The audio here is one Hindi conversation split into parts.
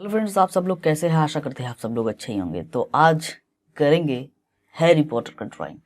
हेलो फ्रेंड्स, आप सब लोग कैसे हैं? आशा करते हैं आप सब लोग अच्छे ही होंगे। तो आज करेंगे हैरी पॉटर का ड्राइंग।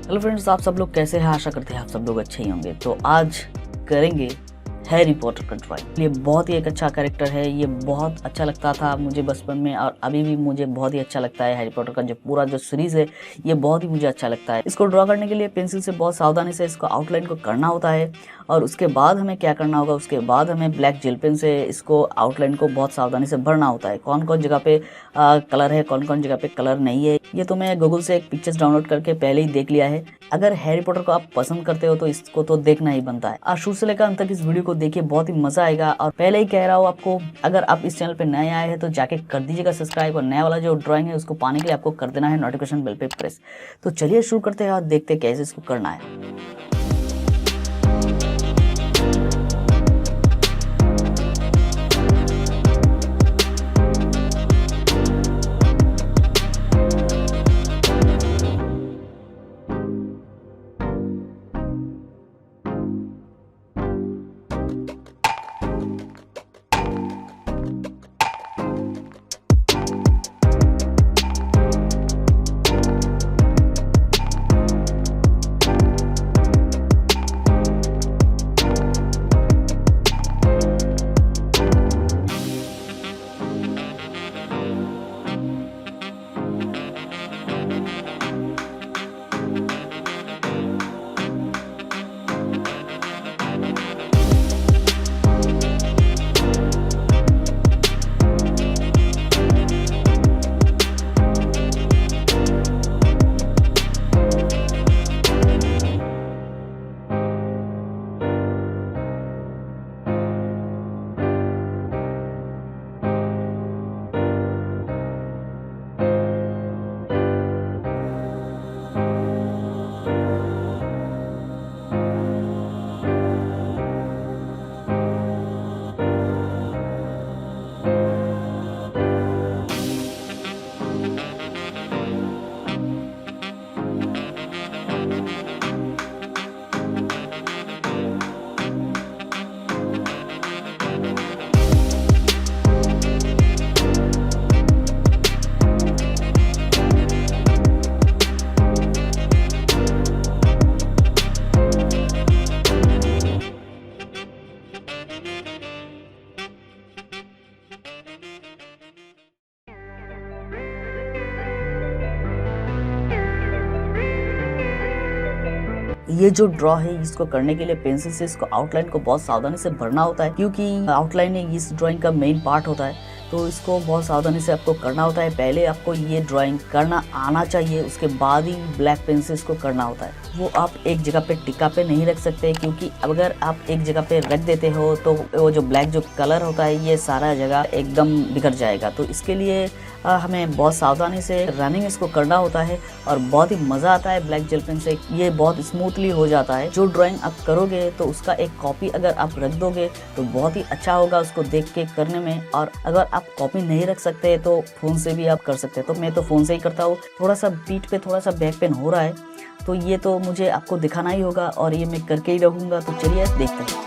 हेलो फ्रेंड्स, आप सब लोग कैसे हैं? आशा करते हैं आप सब लोग अच्छे ही होंगे। तो आज करेंगे हैरी पॉटर का ड्राइंग। ये बहुत ही एक अच्छा कैरेक्टर है। ये बहुत अच्छा लगता था मुझे बचपन में और अभी भी मुझे बहुत ही अच्छा लगता है। हैरी पॉटर का जो पूरा जो सीरीज़ है ये बहुत ही मुझे अच्छा लगता है। इसको ड्रॉ करने के लिए पेंसिल से बहुत सावधानी से इसको आउटलाइन को करना होता है और उसके बाद हमें क्या करना होगा, उसके बाद हमें ब्लैक जेल पेन से इसको आउटलाइन को बहुत सावधानी से भरना होता है। कौन कौन जगह पे कलर है, कौन कौन जगह पे कलर नहीं है, ये तो मैं गूगल से एक पिक्चर्स डाउनलोड करके पहले ही देख लिया है। अगर हैरी पॉटर को आप पसंद करते हो तो इसको तो देखना ही बनता है। आप शुरू से लेकर अंत तक इस वीडियो को देखिए, बहुत ही मजा आएगा। और पहले ही कह रहा हूँ आपको, अगर आप इस चैनल पे नए आए हैं तो जाके कर दीजिएगा सब्सक्राइब, और नया वाला जो ड्राइंग है उसको पाने के लिए आपको कर देना है नोटिफिकेशन बेल पे प्रेस। तो चलिए शुरू करते हैं और देखते हैं कैसे इसको करना है। ये जो ड्रॉ है इसको करने के लिए पेंसिल से इसको आउटलाइन को बहुत सावधानी से भरना होता है, क्योंकि आउटलाइन इस ड्राइंग का मेन पार्ट होता है। तो इसको बहुत सावधानी से आपको करना होता है। पहले आपको ये ड्राइंग करना आना चाहिए, उसके बाद ही ब्लैक पेन से इसको करना होता है। वो आप एक जगह पे टिक्का पे नहीं रख सकते, क्योंकि अगर आप एक जगह पे रख देते हो तो वो जो ब्लैक जो कलर होता है ये सारा जगह एकदम बिखर जाएगा। तो इसके लिए हमें बहुत सावधानी से रनिंग इसको करना होता है और बहुत ही मज़ा आता है ब्लैक जेल पेन से। ये बहुत स्मूथली हो जाता है। जो ड्राइंग आप करोगे तो उसका एक कॉपी अगर आप रख दोगे तो बहुत ही अच्छा होगा उसको देख के करने में। और अगर आप कॉपी नहीं रख सकते तो फ़ोन से भी आप कर सकते हैं। तो मैं तो फ़ोन से ही करता हूँ। थोड़ा सा पीठ पे थोड़ा सा बैक पेन हो रहा है, तो ये तो मुझे आपको दिखाना ही होगा और ये मैं करके ही रहूँगा। तो चलिए देखते हैं।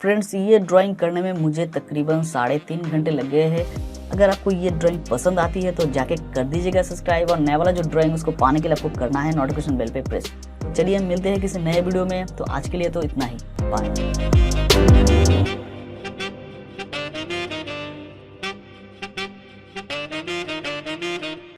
फ्रेंड्स, ये ड्राइंग करने में मुझे तकरीबन 3.5 घंटे लग गए हैं। अगर आपको ये ड्राइंग पसंद आती है तो जाके कर दीजिएगा सब्सक्राइब, और नया वाला जो ड्राइंग उसको पाने के लिए आपको करना है नोटिफिकेशन बेल पे प्रेस। चलिए मिलते हैं किसी नए वीडियो में। तो आज के लिए तो इतना ही, बाय।